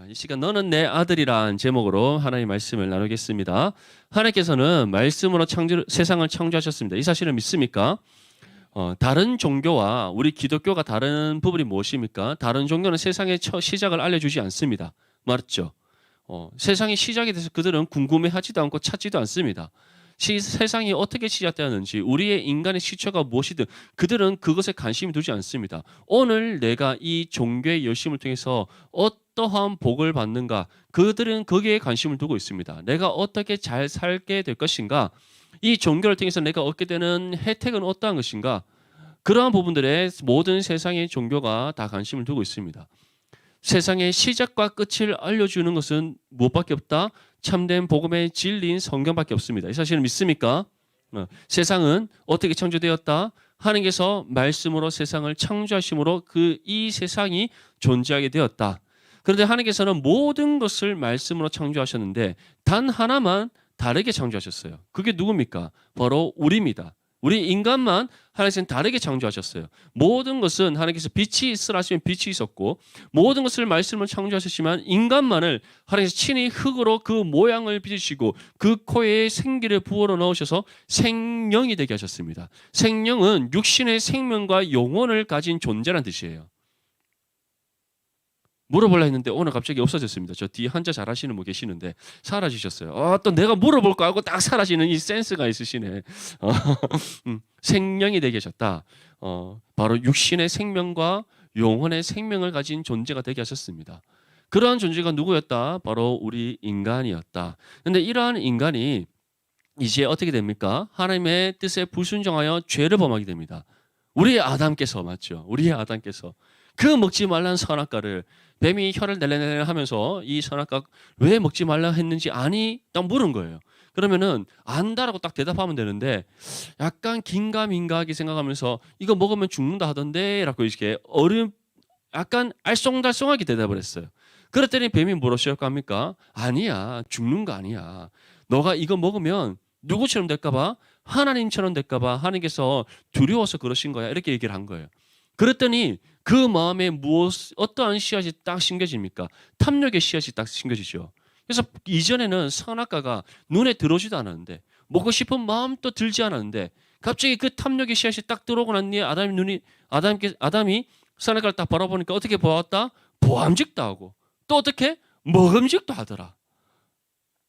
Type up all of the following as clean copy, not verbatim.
이 시간 너는 내 아들이란 제목으로 하나님의 말씀을 나누겠습니다. 하나님께서는 말씀으로 세상을 창조하셨습니다. 이 사실을 믿습니까? 다른 종교와 우리 기독교가 다른 부분이 무엇입니까? 다른 종교는 세상의 시작을 알려주지 않습니다. 맞죠? 세상의 시작에 대해서 그들은 궁금해하지도 않고 찾지도 않습니다. 세상이 어떻게 시작되었는지 우리의 인간의 시초가 무엇이든 그들은 그것에 관심이 두지 않습니다. 오늘 내가 이 종교의 열심을 통해서 어떠한 복을 받는가 그들은 거기에 관심을 두고 있습니다. 내가 어떻게 잘 살게 될 것인가 이 종교를 통해서 내가 얻게 되는 혜택은 어떠한 것인가 그러한 부분들에 모든 세상의 종교가 다 관심을 두고 있습니다. 세상의 시작과 끝을 알려주는 것은 무엇밖에 없다? 참된 복음의 진리인 성경밖에 없습니다. 이 사실을 믿습니까? 세상은 어떻게 창조되었다? 하나님께서 말씀으로 세상을 창조하심으로 이 세상이 존재하게 되었다. 그런데 하나님께서는 모든 것을 말씀으로 창조하셨는데 단 하나만 다르게 창조하셨어요. 그게 누굽니까? 바로 우리입니다. 우리 인간만 하나님께서는 다르게 창조하셨어요. 모든 것은 하나님께서 빛이 있으라 하시면 빛이 있었고 모든 것을 말씀으로 창조하셨지만 인간만을 하나님께서 친히 흙으로 그 모양을 빚으시고 그 코에 생기를 부어러 넣으셔서 생명이 되게 하셨습니다. 생명은 육신의 생명과 영혼을 가진 존재란 뜻이에요. 물어보려 했는데 오늘 갑자기 없어졌습니다. 저 뒤에 한자 잘하시는 분 계시는데 사라지셨어요. 또 내가 물어볼 거 알고 딱 사라지는 이 센스가 있으시네. 생명이 되게 하셨다. 바로 육신의 생명과 영혼의 생명을 가진 존재가 되게 하셨습니다. 그러한 존재가 누구였다? 바로 우리 인간이었다. 그런데 이러한 인간이 이제 어떻게 됩니까? 하나님의 뜻에 불순종하여 죄를 범하게 됩니다. 우리 아담께서 맞죠? 우리 아담께서 그 먹지 말라는 선악과를 뱀이 혀를 낼래낼래 하면서 이 선악과 왜 먹지 말라 했는지 아니? 딱 물은 거예요. 그러면은 안다라고 딱 대답하면 되는데 약간 긴가민가하게 생각하면서 이거 먹으면 죽는다 하던데 라고 이렇게 약간 알쏭달쏭하게 대답을 했어요. 그랬더니 뱀이 뭐라고 합니까? 아니야. 죽는 거 아니야. 너가 이거 먹으면 누구처럼 될까 봐? 하나님처럼 될까 봐 하나님께서 두려워서 그러신 거야. 이렇게 얘기를 한 거예요. 그랬더니 그 마음에 어떠한 씨앗이 딱 심겨집니까? 탐욕의 씨앗이 딱 심겨지죠. 그래서 이전에는 선악과가 눈에 들어오지도 않았는데 먹고 싶은 마음도 들지 않았는데 갑자기 그 탐욕의 씨앗이 딱 들어오고 난 뒤에 아담이 선악과를 딱 바라보니까 어떻게 보았다? 보암직도 하고 또 어떻게? 먹음직도 하더라.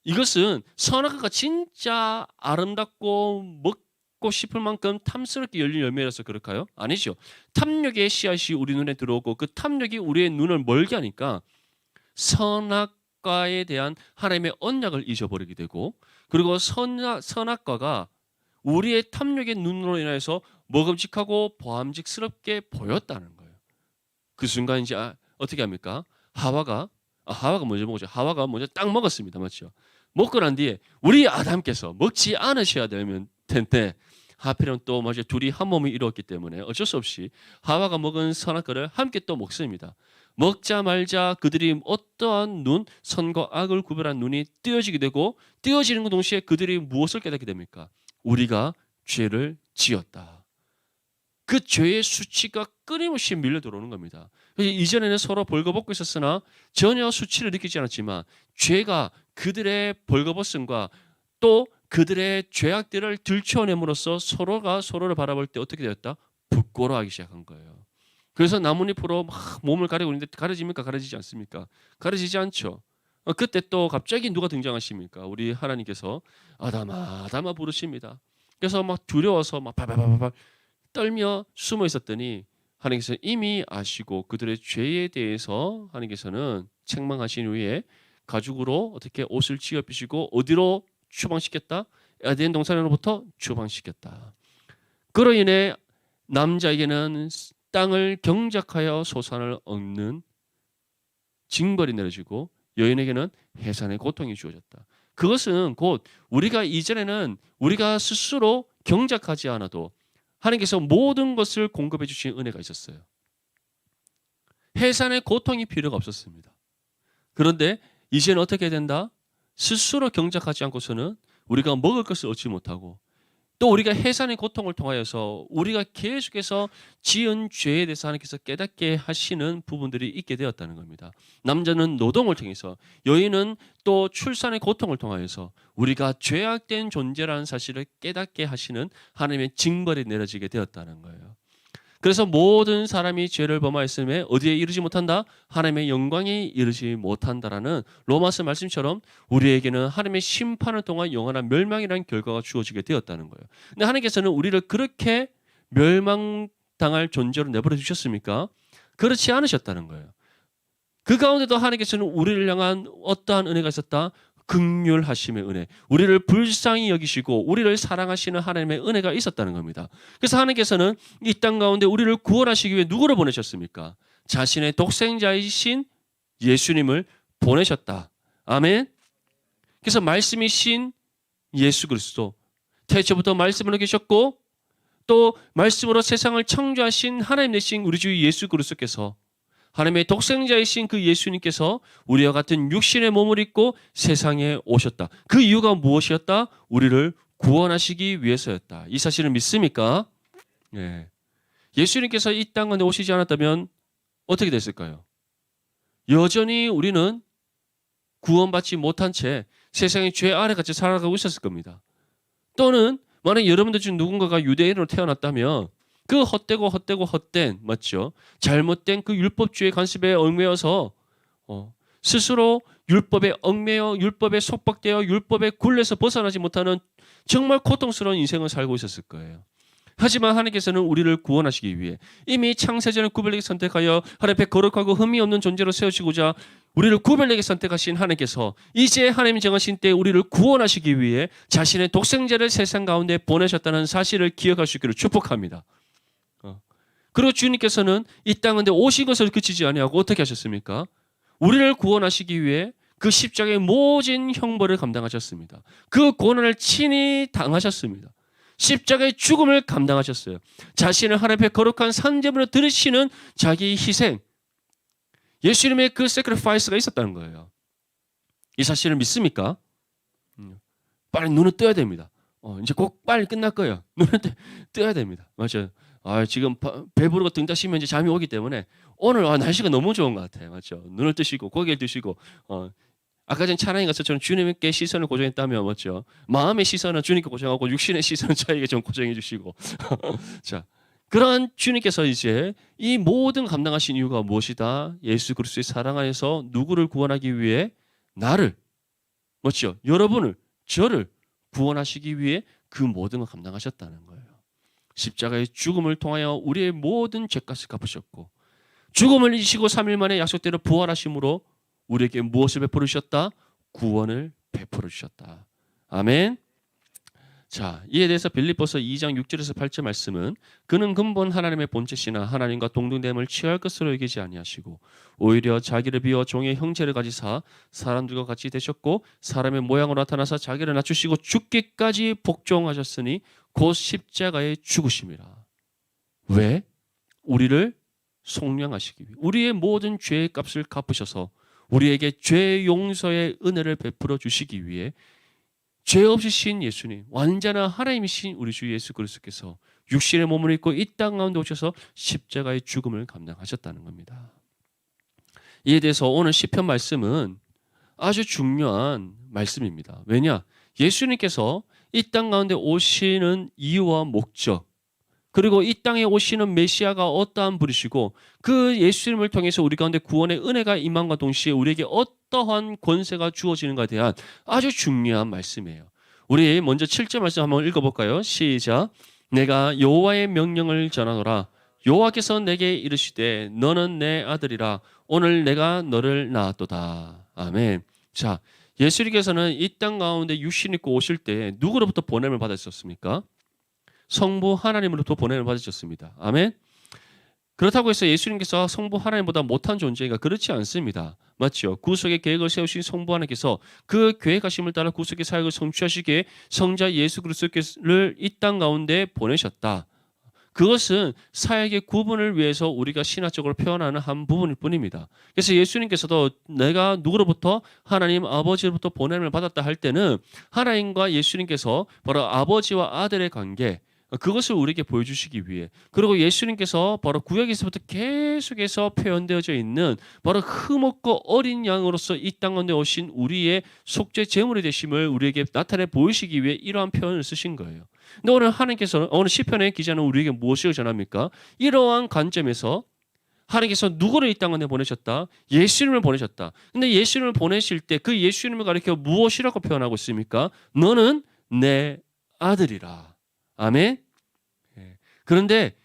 이것은 선악과가 진짜 아름답고 먹고 싶을 만큼 탐스럽게 열린 열매라서 그럴까요? 아니죠. 탐욕의 씨앗이 우리 눈에 들어오고 그 탐욕이 우리의 눈을 멀게 하니까 선악과에 대한 하나님의 언약을 잊어버리게 되고 그리고 선악과가 우리의 탐욕의 눈으로 인해서 먹음직하고 보암직스럽게 보였다는 거예요. 그 순간 이제 어떻게 합니까? 하와가 먼저 먹었죠. 하와가 먼저 딱 먹었습니다. 맞죠? 먹고 난 뒤에 우리 아담께서 먹지 않으셔야 되면 텐데 하필은 또 맞아 둘이 한 몸이 이루었기 때문에 어쩔 수 없이 하와가 먹은 선악과를 함께 또 먹습니다. 먹자 말자 그들이 어떠한 선과 악을 구별한 눈이 띄어지게 되고 띄어지는 것 동시에 그들이 무엇을 깨닫게 됩니까? 우리가 죄를 지었다. 그 죄의 수치가 끊임없이 밀려 들어오는 겁니다. 이전에는 서로 벌거벗고 있었으나 전혀 수치를 느끼지 않았지만 죄가 그들의 벌거벗음과 또 그들의 죄악들을 들춰냄으로써 서로가 서로를 바라볼 때 어떻게 되었다? 부끄러워하기 시작한 거예요. 그래서 나뭇잎으로 막 몸을 가리고 있는데 가려집니까? 가려지지 않습니까? 가려지지 않죠. 그때 또 갑자기 누가 등장하십니까? 우리 하나님께서 아담아 부르십니다. 그래서 막 두려워서 막 발발발발 떨며 숨어 있었더니 하나님께서 이미 아시고 그들의 죄에 대해서 하나님께서는 책망하신 후에 가죽으로 어떻게 옷을 지어 입히시고 어디로 추방시켰다? 에덴 동산으로부터 추방시켰다. 그로 인해 남자에게는 땅을 경작하여 소산을 얻는 징벌이 내려지고 여인에게는 해산의 고통이 주어졌다. 그것은 곧 우리가 이전에는 우리가 스스로 경작하지 않아도 하나님께서 모든 것을 공급해 주신 은혜가 있었어요. 해산의 고통이 필요가 없었습니다. 그런데 이제는 어떻게 된다? 스스로 경작하지 않고서는 우리가 먹을 것을 얻지 못하고 또 우리가 해산의 고통을 통하여서 우리가 계속해서 지은 죄에 대해서 하나님께서 깨닫게 하시는 부분들이 있게 되었다는 겁니다. 남자는 노동을 통해서, 여인은 또 출산의 고통을 통하여서 우리가 죄악된 존재라는 사실을 깨닫게 하시는 하나님의 징벌이 내려지게 되었다는 거예요. 그래서 모든 사람이 죄를 범하였음에 어디에 이르지 못한다? 하나님의 영광에 이르지 못한다라는 로마서 말씀처럼 우리에게는 하나님의 심판을 통한 영원한 멸망이라는 결과가 주어지게 되었다는 거예요. 근데 하나님께서는 우리를 그렇게 멸망당할 존재로 내버려 두셨습니까? 그렇지 않으셨다는 거예요. 그 가운데도 하나님께서는 우리를 향한 어떠한 은혜가 있었다? 긍휼하심의 은혜, 우리를 불쌍히 여기시고 우리를 사랑하시는 하나님의 은혜가 있었다는 겁니다. 그래서 하나님께서는 이 땅 가운데 우리를 구원하시기 위해 누구를 보내셨습니까? 자신의 독생자이신 예수님을 보내셨다. 아멘. 그래서 말씀이신 예수 그리스도, 태초부터 말씀으로 계셨고 또 말씀으로 세상을 창조하신 하나님 되신 우리 주 예수 그리스도께서, 하나님의 독생자이신 그 예수님께서 우리와 같은 육신의 몸을 입고 세상에 오셨다. 그 이유가 무엇이었다? 우리를 구원하시기 위해서였다. 이 사실을 믿습니까? 예. 예수님께서 이 땅 가운데 오시지 않았다면 어떻게 됐을까요? 여전히 우리는 구원받지 못한 채 세상의 죄 아래 같이 살아가고 있었을 겁니다. 또는 만약 여러분들 중 누군가가 유대인으로 태어났다면 그 헛된 맞죠? 잘못된 그 율법주의 관습에 얽매여서 스스로 율법에 얽매여 율법에 속박되어 율법의 굴레에서 벗어나지 못하는 정말 고통스러운 인생을 살고 있었을 거예요. 하지만 하나님께서는 우리를 구원하시기 위해 이미 창세전에 구별되게 선택하여 하나님 앞에 거룩하고 흠이 없는 존재로 세우시고자 우리를 구별되게 선택하신 하나님께서 이제 하나님이 정하신 때에 우리를 구원하시기 위해 자신의 독생자를 세상 가운데 보내셨다는 사실을 기억할 수 있기를 축복합니다. 그리고 주님께서는 이 땅 가운데 오신 것을 그치지 아니하고 어떻게 하셨습니까? 우리를 구원하시기 위해 그 십자가의 모진 형벌을 감당하셨습니다. 그 고난을 친히 당하셨습니다. 십자가의 죽음을 감당하셨어요. 자신을 하나님 앞에 거룩한 산제물로 드리시는 자기 희생, 예수님의 그 sacrifice가 있었다는 거예요. 이 사실을 믿습니까? 빨리 눈을 떠야 됩니다. 이제 꼭 빨리 끝날 거예요. 눈을 떠야 됩니다. 맞아요. 지금 배부르고 등 따시면 이제 잠이 오기 때문에 오늘 날씨가 너무 좋은 것 같아요. 맞죠? 눈을 뜨시고 고개를 드시고 아까 전 찬양이 것처럼 주님께 시선을 고정했다면 맞죠? 마음의 시선은 주님께 고정하고 육신의 시선은 저에게 좀 고정해 주시고 자, 그러한 주님께서 이제 이 모든 감당하신 이유가 무엇이다? 예수 그리스도의 사랑 안에서 누구를 구원하기 위해 나를 맞죠? 여러분을 저를 구원하시기 위해 그 모든 걸 감당하셨다는 거예요. 십자가의 죽음을 통하여 우리의 모든 죄값을 갚으셨고 죽음을 이기시고 3일 만에 약속대로 부활하심으로 우리에게 무엇을 베풀어 주셨다? 구원을 베풀어 주셨다. 아멘. 자, 이에 대해서 빌립보서 2장 6절에서 8절 말씀은 그는 근본 하나님의 본체시나 하나님과 동등됨을 취할 것으로 여기지 아니하시고 오히려 자기를 비워 종의 형체를 가지사 사람들과 같이 되셨고 사람의 모양으로 나타나사 자기를 낮추시고 죽기까지 복종하셨으니 곧 십자가에 죽으심이라. 왜? 우리를 속량하시기 위해, 우리의 모든 죄의 값을 갚으셔서 우리에게 죄 용서의 은혜를 베풀어 주시기 위해 죄 없으신 예수님, 완전한 하나님이신 우리 주 예수 그리스도께서 육신의 몸을 입고 이 땅 가운데 오셔서 십자가의 죽음을 감당하셨다는 겁니다. 이에 대해서 오늘 시편 말씀은 아주 중요한 말씀입니다. 왜냐? 예수님께서 이 땅 가운데 오시는 이유와 목적, 그리고 이 땅에 오시는 메시아가 어떠한 분이시고 그 예수님을 통해서 우리 가운데 구원의 은혜가 임함과 동시에 우리에게 어떠한 권세가 주어지는가에 대한 아주 중요한 말씀이에요. 우리 먼저 7절 말씀 한번 읽어볼까요? 시작. 내가 여호와의 명령을 전하노라. 여호와께서 내게 이르시되 너는 내 아들이라. 오늘 내가 너를 낳았도다. 아멘. 자, 예수님께서는 이 땅 가운데 육신 입고 오실 때 누구로부터 보냄을 받으셨습니까? 성부 하나님으로부터 보냄을 받으셨습니다. 아멘. 그렇다고 해서 예수님께서 성부 하나님보다 못한 존재가 그렇지 않습니다. 맞죠? 구속의 계획을 세우신 성부 하나님께서 그 계획하심을 따라 구속의 사역을 성취하시기에 성자 예수 그리스도를 이 땅 가운데 보내셨다. 그것은 사역의 구분을 위해서 우리가 신화적으로 표현하는 한 부분일 뿐입니다. 그래서 예수님께서도 내가 누구로부터 하나님 아버지로부터 보냄을 받았다 할 때는 하나님과 예수님께서 바로 아버지와 아들의 관계, 그것을 우리에게 보여주시기 위해, 그리고 예수님께서 바로 구약에서부터 계속해서 표현되어져 있는 바로 흠없고 어린 양으로서 이 땅 가운데 오신 우리의 속죄 제물이 되심을 우리에게 나타내 보이시기 위해 이러한 표현을 쓰신 거예요. 근데 오늘 하나님께서는, 오늘 시편의 기자는 우리에게 무엇을 전합니까? 이러한 관점에서 하나님께서 누구를 이 땅 가운데 보내셨다? 예수님을 보내셨다. 근데 예수님을 보내실 때 그 예수님을 가리켜 무엇이라고 표현하고 있습니까? 너는 내 아들이라. 아멘. 그런데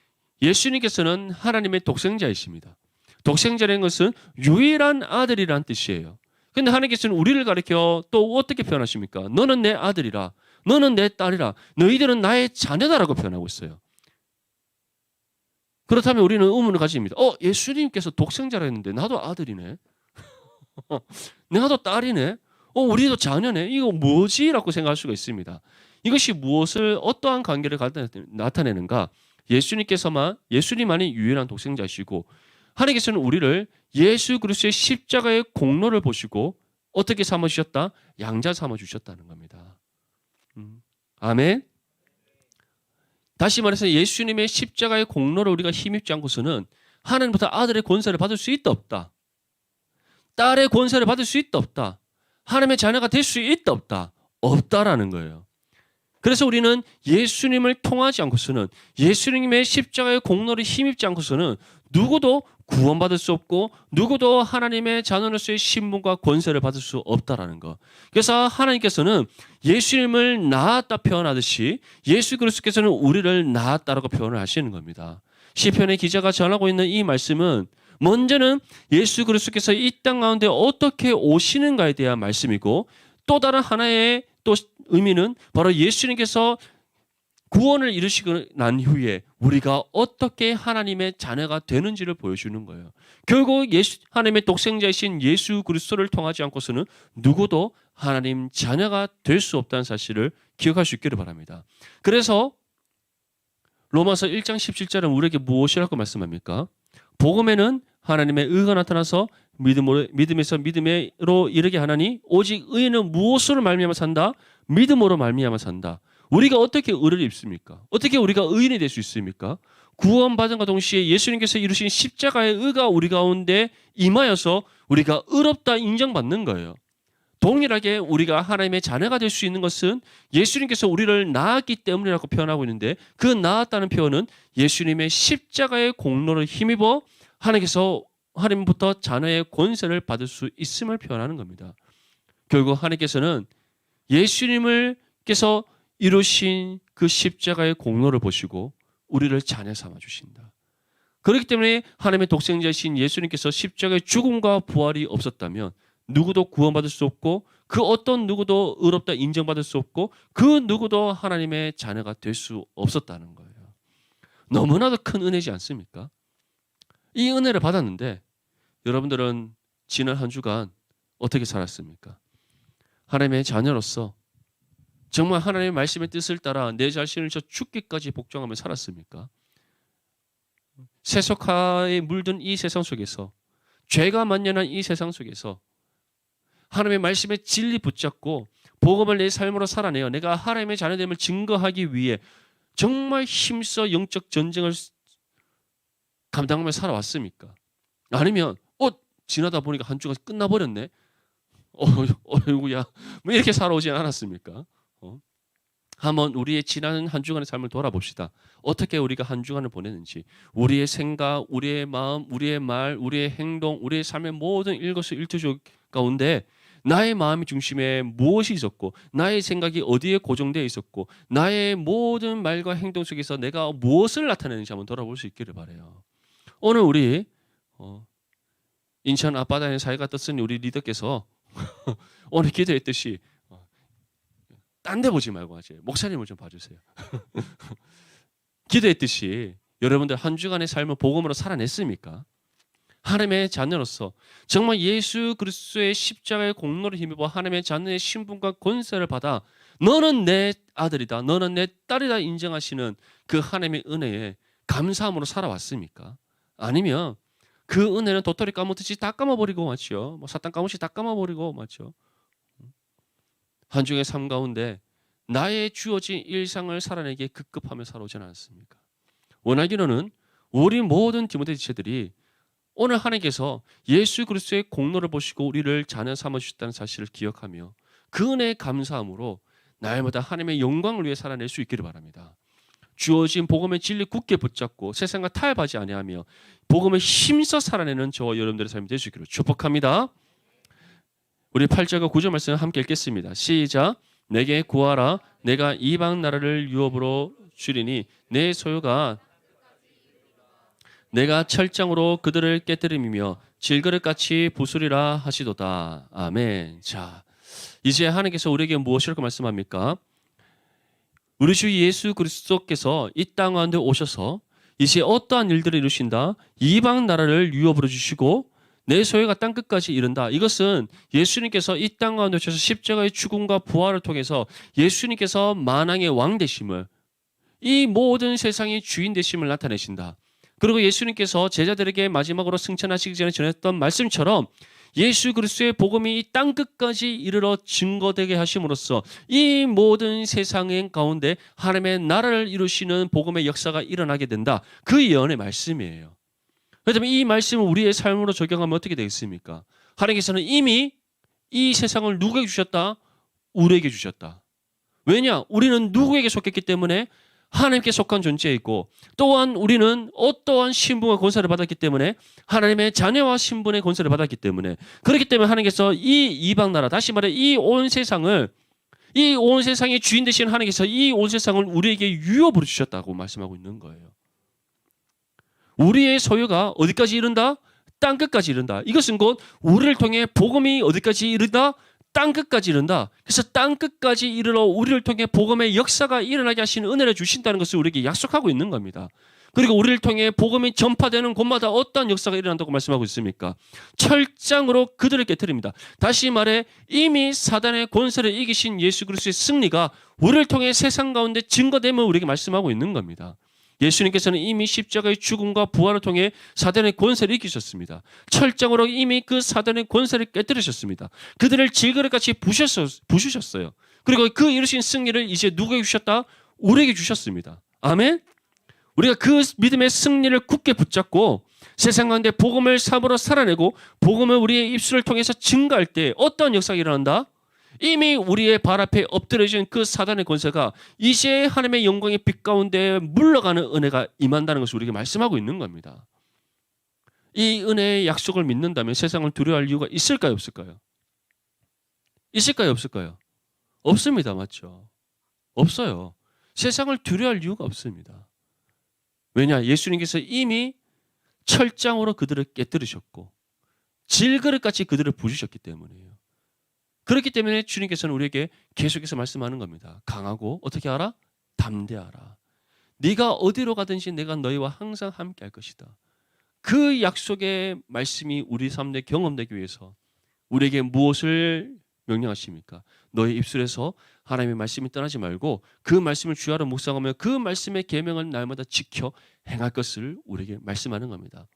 예수님께서는 하나님의 독생자이십니다. 독생자라는 것은 유일한 아들이라는 뜻이에요. 근데 하나님께서는 우리를 가리켜 또 어떻게 표현하십니까? 너는 내 아들이라. 너는 내 딸이라. 너희들은 나의 자녀다라고 표현하고 있어요. 그렇다면 우리는 의문을 가집니다. 예수님께서 독생자라 했는데 나도 아들이네. 나도 딸이네. 우리도 자녀네. 이거 뭐지? 라고 생각할 수가 있습니다. 이것이 무엇을, 어떠한 관계를 나타내는가? 예수님만이 유일한 독생자이시고, 하나님께서는 우리를 예수 그리스도의 십자가의 공로를 보시고 어떻게 삼아주셨다? 양자 삼아주셨다는 겁니다. 아멘. 다시 말해서 예수님의 십자가의 공로를 우리가 힘입지 않고서는 하나님부터 아들의 권세를 받을 수 있다 없다. 딸의 권세를 받을 수 있다 없다. 하나님의 자녀가 될 수 있다 없다. 없다라는 거예요. 그래서 우리는 예수님을 통하지 않고서는, 예수님의 십자가의 공로를 힘입지 않고서는 누구도 구원받을 수 없고 누구도 하나님의 자녀로서의 신분과 권세를 받을 수 없다라는 거. 그래서 하나님께서는 예수님을 낳았다 표현하듯이 예수 그리스도께서는 우리를 낳았다라고 표현을 하시는 겁니다. 시편의 기자가 전하고 있는 이 말씀은 먼저는 예수 그리스도께서 이 땅 가운데 어떻게 오시는가에 대한 말씀이고, 또 다른 하나의 또 의미는 바로 예수님께서 구원을 이루시고 난 후에 우리가 어떻게 하나님의 자녀가 되는지를 보여주는 거예요. 결국 하나님의 독생자이신 예수 그리스도를 통하지 않고서는 누구도 하나님 자녀가 될 수 없다는 사실을 기억할 수 있기를 바랍니다. 그래서 로마서 1장 17절은 우리에게 무엇이라고 말씀합니까? 복음에는 하나님의 의가 나타나서 믿음에서 믿음으로 이르게 하나니 오직 의인은 무엇으로 말미암아 산다? 믿음으로 말미암아 산다. 우리가 어떻게 의를 입습니까? 어떻게 우리가 의인이 될 수 있습니까? 구원받은과 동시에 예수님께서 이루신 십자가의 의가 우리 가운데 임하여서 우리가 의롭다 인정받는 거예요. 동일하게 우리가 하나님의 자녀가 될 수 있는 것은 예수님께서 우리를 낳았기 때문이라고 표현하고 있는데, 그 낳았다는 표현은 예수님의 십자가의 공로를 힘입어 하나님부터 자녀의 권세를 받을 수 있음을 표현하는 겁니다. 결국 하나님께서는 예수님께서 이루신 그 십자가의 공로를 보시고 우리를 자녀 삼아 주신다. 그렇기 때문에 하나님의 독생자이신 예수님께서 십자가의 죽음과 부활이 없었다면 누구도 구원받을 수 없고, 그 어떤 누구도 의롭다 인정받을 수 없고, 그 누구도 하나님의 자녀가 될 수 없었다는 거예요. 너무나도 큰 은혜지 않습니까? 이 은혜를 받았는데 여러분들은 지난 한 주간 어떻게 살았습니까? 하나님의 자녀로서 정말 하나님의 말씀의 뜻을 따라 내 자신을 저 죽기까지 복종하며 살았습니까? 세속화에 물든 이 세상 속에서, 죄가 만연한 이 세상 속에서 하나님의 말씀의 진리 붙잡고 복음을 내 삶으로 살아내어 내가 하나님의 자녀됨을 증거하기 위해 정말 힘써 영적 전쟁을 감당하며 살아왔습니까? 아니면 지나다 보니까 한 주가 끝나버렸네. 어이구야, 뭐 이렇게 살아오진 않았습니까? 한번 우리의 지난 한 주간의 삶을 돌아봅시다. 어떻게 우리가 한 주간을 보냈는지, 우리의 생각, 우리의 마음, 우리의 말, 우리의 행동, 우리의 삶의 모든 일거수일투족 가운데 나의 마음의 중심에 무엇이 있었고, 나의 생각이 어디에 고정되어 있었고, 나의 모든 말과 행동 속에서 내가 무엇을 나타내는지 한번 돌아볼 수 있기를 바라요. 오늘 우리 인천 앞바다에 사회가 떴으니 우리 리더께서 오늘 기도했듯이 딴 데 보지 말고 하지. 목사님을 좀 봐주세요. 기도했듯이 여러분들 한 주간의 삶을 복음으로 살아냈습니까? 하나님의 자녀로서 정말 예수 그리스도의 십자가의 공로를 힘입어 하나님의 자녀의 신분과 권세를 받아 너는 내 아들이다, 너는 내 딸이다 인정하시는 그 하나님의 은혜에 감사함으로 살아왔습니까? 아니면 그 은혜는 도토리 까먹듯이 다 까먹어버리고 맞죠? 뭐 사탕 까먹듯이 다 까먹어버리고 맞죠? 한 주의 삶 가운데 나의 주어진 일상을 살아내기에 급급하며 살아오지는 않습니까? 원하기로는 우리 모든 디모데 지체들이 오늘 하나님께서 예수 그리스도의 공로를 보시고 우리를 자녀 삼아주셨다는 사실을 기억하며 그 은혜에 감사함으로 날마다 하나님의 영광을 위해 살아낼 수 있기를 바랍니다. 주어진 복음의 진리 굳게 붙잡고 세상과 타협하지 아니하며 복음을 힘써 살아내는 저와 여러분들의 삶이 될 수 있기를 축복합니다. 우리 8절과 9절 말씀 함께 읽겠습니다. 시작. 내게 구하라. 내가 이방 나라를 유업으로 주리니 내 소유가 내가 철장으로 그들을 깨뜨림이며 질그릇같이 부수리라 하시도다. 아멘. 자, 이제 하나님께서 우리에게 무엇이라고 말씀합니까? 우리 주 예수 그리스도께서 이 땅 가운데 오셔서 이제 어떠한 일들을 이루신다? 이방 나라를 유업으로 주시고 내 소유가 땅 끝까지 이른다. 이것은 예수님께서 이 땅 가운데 오셔서 십자가의 죽음과 부활을 통해서 예수님께서 만왕의 왕 되심을, 이 모든 세상의 주인 되심을 나타내신다. 그리고 예수님께서 제자들에게 마지막으로 승천하시기 전에 전했던 말씀처럼 예수 그리스도의 복음이 이 땅 끝까지 이르러 증거되게 하심으로써 이 모든 세상 가운데 하나님의 나라를 이루시는 복음의 역사가 일어나게 된다. 그 예언의 말씀이에요. 그렇다면 이 말씀을 우리의 삶으로 적용하면 어떻게 되겠습니까? 하나님께서는 이미 이 세상을 누구에게 주셨다? 우리에게 주셨다. 왜냐? 우리는 누구에게 속했기 때문에 하나님께 속한 존재이고, 또한 우리는 어떠한 신분과 권세를 받았기 때문에 하나님의 자녀와 신분의 권세를 받았기 때문에, 그렇기 때문에 하나님께서 이 이방 나라, 다시 말해 이 온 세상을, 이 온 세상의 주인 되신 하나님께서 이 온 세상을 우리에게 유업으로 주셨다고 말씀하고 있는 거예요. 우리의 소유가 어디까지 이른다? 땅 끝까지 이른다. 이것은 곧 우리를 통해 복음이 어디까지 이른다? 땅 끝까지 이른다. 그래서 땅 끝까지 이르러 우리를 통해 복음의 역사가 일어나게 하시는 은혜를 주신다는 것을 우리에게 약속하고 있는 겁니다. 그리고 우리를 통해 복음이 전파되는 곳마다 어떤 역사가 일어난다고 말씀하고 있습니까? 철장으로 그들을 깨뜨립니다. 다시 말해 이미 사단의 권세를 이기신 예수 그리스도의 승리가 우리를 통해 세상 가운데 증거됨을 우리에게 말씀하고 있는 겁니다. 예수님께서는 이미 십자가의 죽음과 부활을 통해 사단의 권세를 이기셨습니다. 철장으로 이미 그 사단의 권세를 깨뜨리셨습니다. 그들을 질그릇같이 부수셨어요. 그리고 그 이루신 승리를 이제 누구에게 주셨다? 우리에게 주셨습니다. 아멘? 우리가 그 믿음의 승리를 굳게 붙잡고 세상 가운데 복음을 삶으로 살아내고 복음을 우리의 입술을 통해서 증거할 때 어떤 역사가 일어난다? 이미 우리의 발 앞에 엎드려진 그 사단의 권세가 이제 하나님의 영광의 빛 가운데 물러가는 은혜가 임한다는 것을 우리에게 말씀하고 있는 겁니다. 이 은혜의 약속을 믿는다면 세상을 두려워할 이유가 있을까요? 없을까요? 있을까요? 없을까요? 없습니다. 맞죠? 없어요. 세상을 두려워할 이유가 없습니다. 왜냐? 예수님께서 이미 철장으로 그들을 깨뜨리셨고 질그릇같이 그들을 부수셨기 때문이에요. 그렇기 때문에 주님께서는 우리에게 계속해서 말씀하는 겁니다. 강하고 어떻게 하라? 담대하라. 네가 어디로 가든지 내가 너희와 항상 함께 할 것이다. 그 약속의 말씀이 우리 삶에 경험되기 위해서 우리에게 무엇을 명령하십니까? 너희 입술에서 하나님의 말씀이 떠나지 말고 그 말씀을 주야로 묵상하며 그 말씀의 계명을 날마다 지켜 행할 것을 우리에게 말씀하는 겁니다.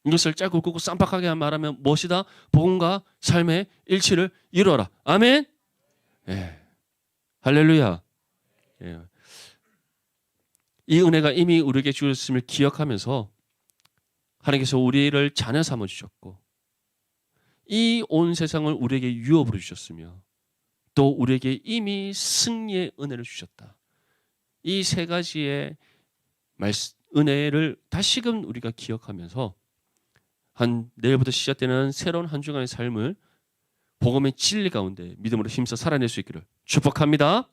이것을 짧고 굵고 쌈박하게 말하면 무엇이다? 복음과 삶의 일치를 이루어라. 아멘. 예. 할렐루야. 예. 이 은혜가 이미 우리에게 주셨음을 기억하면서 하나님께서 우리를 자녀 삼아 주셨고 이 온 세상을 우리에게 유업으로 주셨으며 또 우리에게 이미 승리의 은혜를 주셨다. 이 세 가지의 은혜를 다시금 우리가 기억하면서 내일부터 시작되는 새로운 한 주간의 삶을 복음의 진리 가운데 믿음으로 힘써 살아낼 수 있기를 축복합니다.